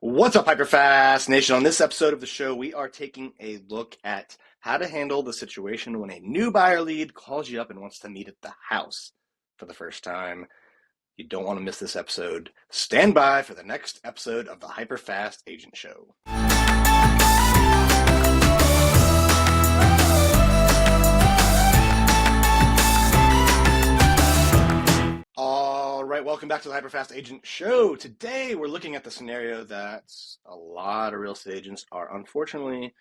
What's up, HyperFast Nation? On this episode of the show, we are taking a look at how to handle the situation when a new buyer lead calls you up and wants to meet at the house for the first time. You don't want to miss this episode. Stand by for the next episode of the HyperFast Agent Show. All right, welcome back to the HyperFast Agent Show. Today, we're looking at the scenario that a lot of real estate agents are unfortunately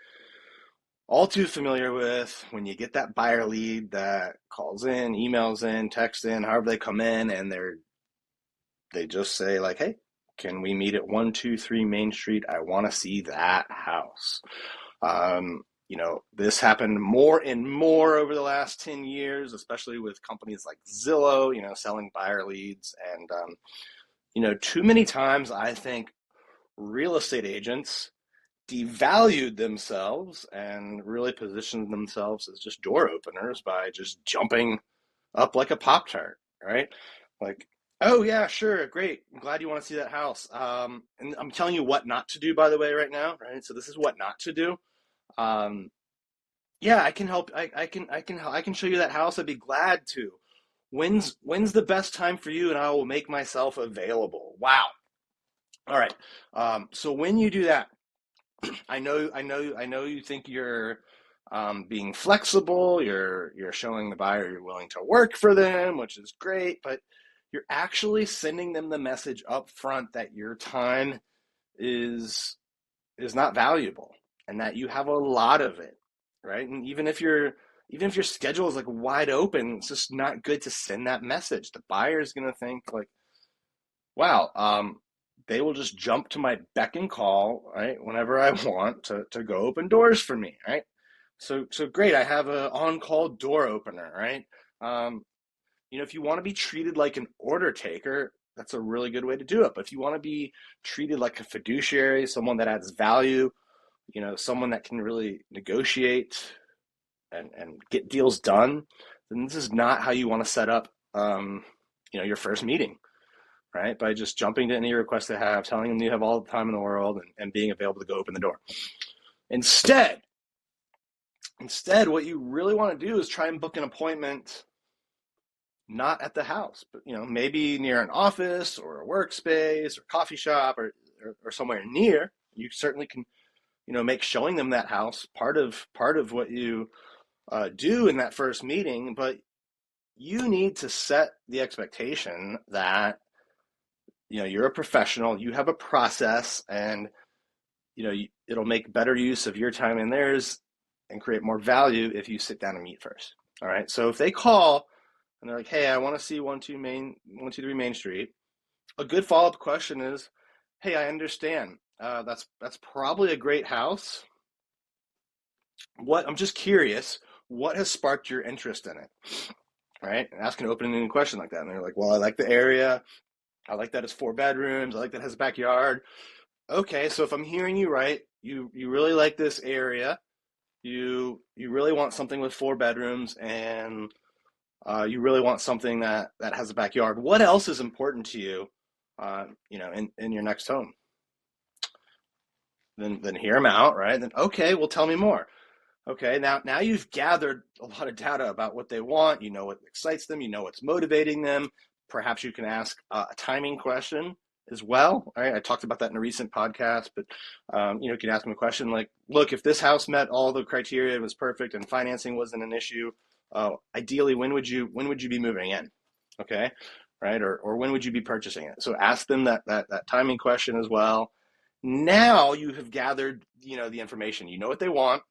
all too familiar with. When you get that buyer lead that calls in, emails in, texts in, however they come in, and they just say like, hey, can we meet at 123 Main Street? I want to see that house. This happened more and more over the last 10 years, especially with companies like Zillow, selling buyer leads. And, too many times I think real estate agents devalued themselves and really positioned themselves as just door openers by just jumping up like a Pop-Tart, right? Like, oh yeah, sure, great. I'm glad you want to see that house. And I'm telling you what not to do, by the way, right now, right? So this is what not to do. Yeah, I can help. I can show you that house. I'd be glad to. When's the best time for you, and I will make myself available. Wow. All right. So when you do that, I know you think you're being flexible. You're showing the buyer you're willing to work for them, which is great, but you're actually sending them the message up front that your time is not valuable and that you have a lot of it, right? And even if your schedule is like wide open, it's just not good to send that message. The buyer is going to think like, wow, they will just jump to my beck and call, right, whenever I want to go open doors for me, right? So great, I have an on-call door opener, right? If you want to be treated like an order taker, that's a really good way to do it. But if you want to be treated like a fiduciary, someone that adds value, someone that can really negotiate and get deals done, then this is not how you want to set up, your first meeting, right? By just jumping to any request they have, telling them you have all the time in the world and being available to go open the door. Instead, what you really want to do is try and book an appointment not at the house, but maybe near an office or a workspace or coffee shop or somewhere near. You certainly can make showing them that house part of what you do in that first meeting, but you need to set the expectation that you're a professional, you have a process, and it'll make better use of your time and theirs and create more value if you sit down and meet first. All right. So if they call and they're like, hey, I want to see 123 Main Street, a good follow-up question is, hey, I understand. That's probably a great house. I'm just curious, what has sparked your interest in it? Right? And ask an open-ended question like that. And they're like, well, I like the area. I like that it's 4 bedrooms. I like that it has a backyard. Okay, so if I'm hearing you right, you really like this area. You really want something with 4 bedrooms, and you really want something that has a backyard. What else is important to you, in your next home? Then hear them out, right? Then okay, well, tell me more. Okay, now you've gathered a lot of data about what they want. You know what excites them. You know what's motivating them. Perhaps you can ask a timing question as well. All right, I talked about that in a recent podcast, but you can ask them a question like, look, if this house met all the criteria, it was perfect, and financing wasn't an issue, ideally, when would you be moving in? Okay, right, or when would you be purchasing it? So ask them that timing question as well. Now you have gathered the information. You know what they want,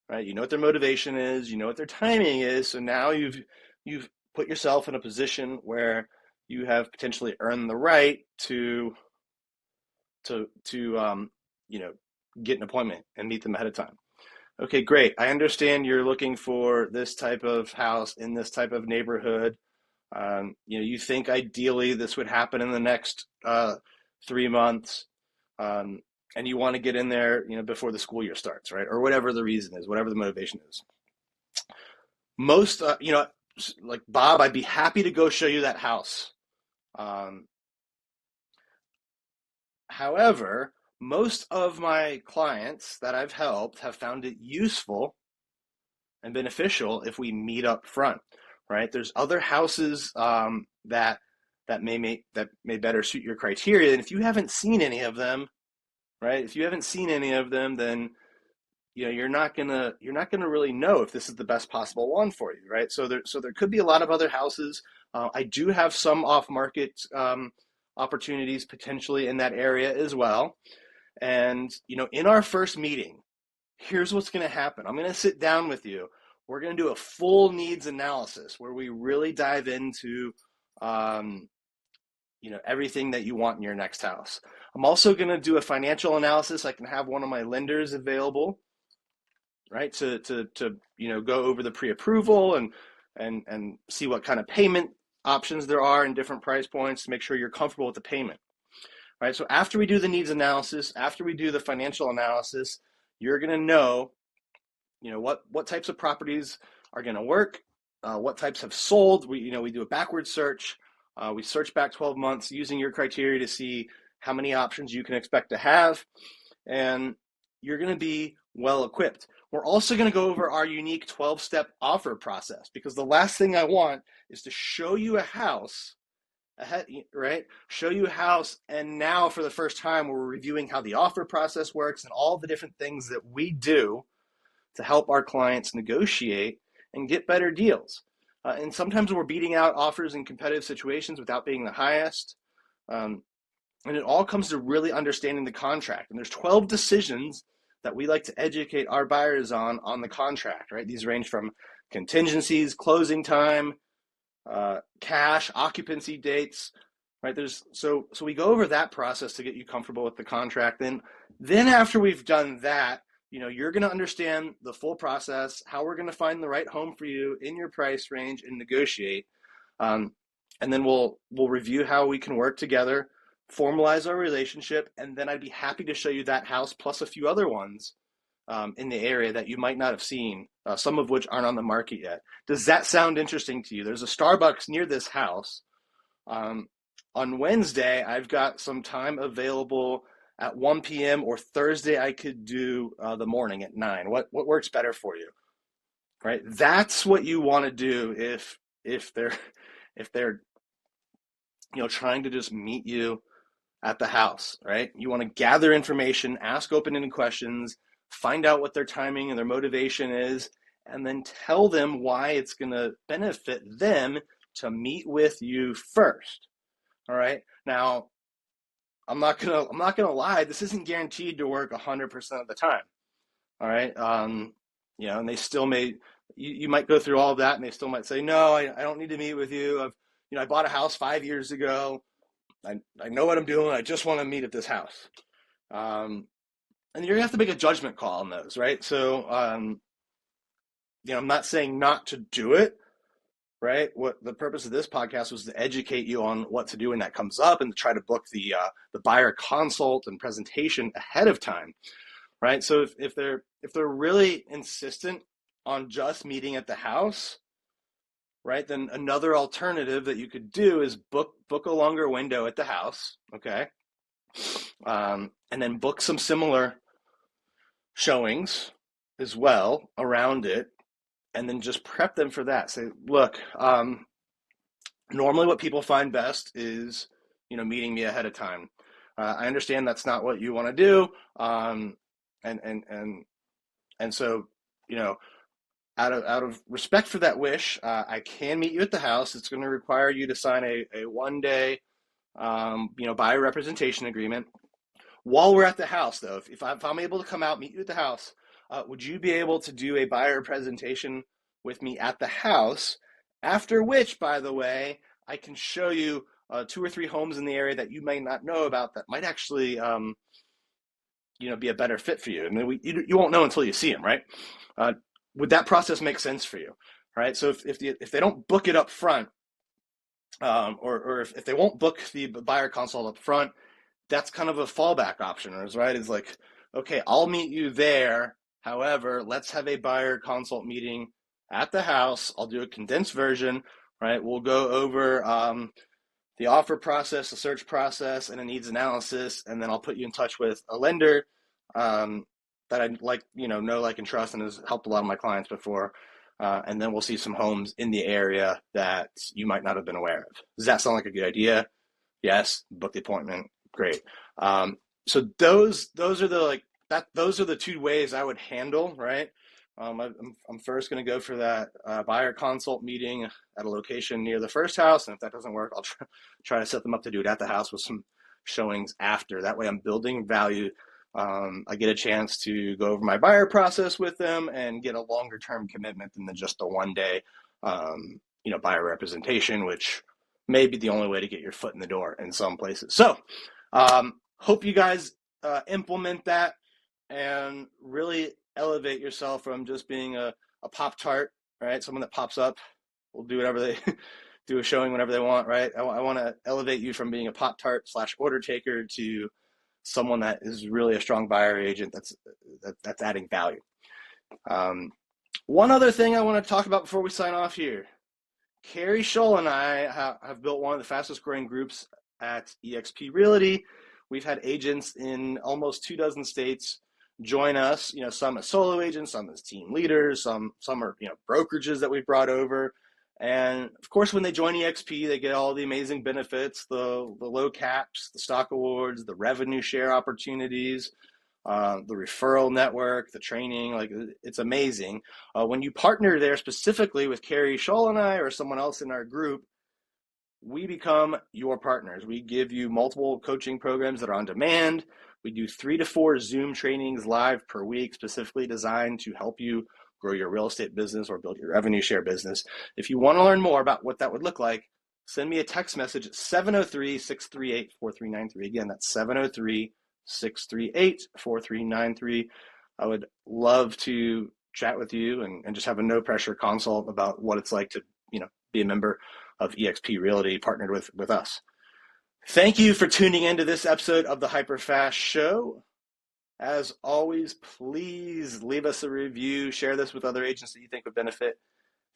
right? You know what their motivation is. You know what their timing is. So now you've put yourself in a position where you have potentially earned the right to get an appointment and meet them ahead of time. Okay, great. I understand you're looking for this type of house in this type of neighborhood. You think ideally this would happen in the next 3 months, and you want to get in there, before the school year starts, right? Or whatever the reason is, whatever the motivation is. Most, like Bob, I'd be happy to go show you that house. However, most of my clients that I've helped have found it useful and beneficial if we meet up front, right? There's other houses that may better suit your criteria, and if you haven't seen any of them, right? If you haven't seen any of them, then you're not gonna really know if this is the best possible one for you, right? So there could be a lot of other houses. I do have some off market opportunities potentially in that area as well. And in our first meeting, here's what's going to happen. I'm going to sit down with you. We're going to do a full needs analysis where we really dive into um, everything that you want in your next house. I'm also going to do a financial analysis. I can have one of my lenders available, right, to go over the pre-approval and see what kind of payment options there are in different price points to make sure you're comfortable with the payment. Right. So after we do the needs analysis, after we do the financial analysis, you're going to know, what types of properties are going to work, what types have sold. We do a backward search. We search back 12 months using your criteria to see how many options you can expect to have, and you're going to be well equipped. We're also going to go over our unique 12-step offer process, because the last thing I want is to show you a house ahead, right? Show you a house, and now for the first time, we're reviewing how the offer process works and all the different things that we do to help our clients negotiate and get better deals. And sometimes we're beating out offers in competitive situations without being the highest. And it all comes to really understanding the contract. And there's 12 decisions that we like to educate our buyers on the contract, right? These range from contingencies, closing time, cash, occupancy dates, right? So we go over that process to get you comfortable with the contract. Then after we've done that, you're going to understand the full process, how we're going to find the right home for you in your price range and negotiate. And then we'll review how we can work together, formalize our relationship, and then I'd be happy to show you that house plus a few other ones in the area that you might not have seen, some of which aren't on the market yet. Does that sound interesting to you? There's a Starbucks near this house. On Wednesday, I've got some time available at 1 p.m. or Thursday I could do the morning at 9. What works better for you? Right? That's what you want to do if they're trying to just meet you at the house, right? You want to gather information, ask open-ended questions, find out what their timing and their motivation is, and then tell them why it's going to benefit them to meet with you first. All right? Now, I'm not gonna lie. This isn't guaranteed to work 100% of the time. All right, and they still may. You might go through all of that, and they still might say, "No, I don't need to meet with you. I bought a house 5 years ago. I know what I'm doing. I just want to meet at this house." And you're gonna have to make a judgment call on those, right? So, I'm not saying not to do it. Right? What the purpose of this podcast was to educate you on what to do when that comes up and to try to book the buyer consult and presentation ahead of time. Right? So if they're really insistent on just meeting at the house, right, then another alternative that you could do is book a longer window at the house, okay, and then book some similar showings as well around it, and then just prep them for that. Say, look, normally what people find best is, meeting me ahead of time. I understand that's not what you want to do. And so, out of respect for that wish, I can meet you at the house. It's going to require you to sign a 1-day, buyer representation agreement. While we're at the house, though, if I'm able to come out, meet you at the house, would you be able to do a buyer presentation with me at the house? After which, by the way, I can show you 2 or 3 homes in the area that you may not know about that might actually, be a better fit for you. I mean, you won't know until you see them, right? Would that process make sense for you? Right? So if they don't book it up front, or if they won't book the buyer consult up front, that's kind of a fallback option, right? It's like, okay, I'll meet you there. However, let's have a buyer consult meeting at the house. I'll do a condensed version, right? We'll go over the offer process, the search process, and a needs analysis, and then I'll put you in touch with a lender that I like, know, like, and trust, and has helped a lot of my clients before. And then we'll see some homes in the area that you might not have been aware of. Does that sound like a good idea? Yes. Book the appointment. Great. So those are the like that. Those are the two ways I would handle. Right. I'm first going to go for that buyer consult meeting at a location near the first house, and if that doesn't work, I'll try to set them up to do it at the house with some showings after. That way, I'm building value. I get a chance to go over my buyer process with them and get a longer term commitment than just a 1 day, buyer representation, which may be the only way to get your foot in the door in some places. So, hope you guys implement that and really elevate yourself from just being a Pop-Tart, right? Someone that pops up, will do whatever they do, a showing whenever they want, right? I want to elevate you from being a Pop-Tart / order taker to someone that is really a strong buyer agent that's adding value. One other thing I want to talk about before we sign off here. Carrie Scholl and I have built one of the fastest growing groups at eXp Realty. We've had agents in almost 24 states join us, some as solo agents, some as team leaders, some are, brokerages that we've brought over. And of course, when they join eXp, they get all the amazing benefits, the low caps, the stock awards, the revenue share opportunities, the referral network, the training. Like, it's amazing. When you partner there specifically with Carrie Scholl and I or someone else in our group, we become your partners. We give you multiple coaching programs that are on demand. We do 3 to 4 Zoom trainings live per week, specifically designed to help you grow your real estate business or build your revenue share business. If you want to learn more about what that would look like, send me a text message at 703-638-4393. Again, that's 703-638-4393. I would love to chat with you and just have a no pressure consult about what it's like to, be a member of eXp Realty partnered with us. Thank you for tuning into this episode of the HyperFast Show. As always, please leave us a review, share this with other agents that you think would benefit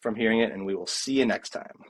from hearing it, and we will see you next time.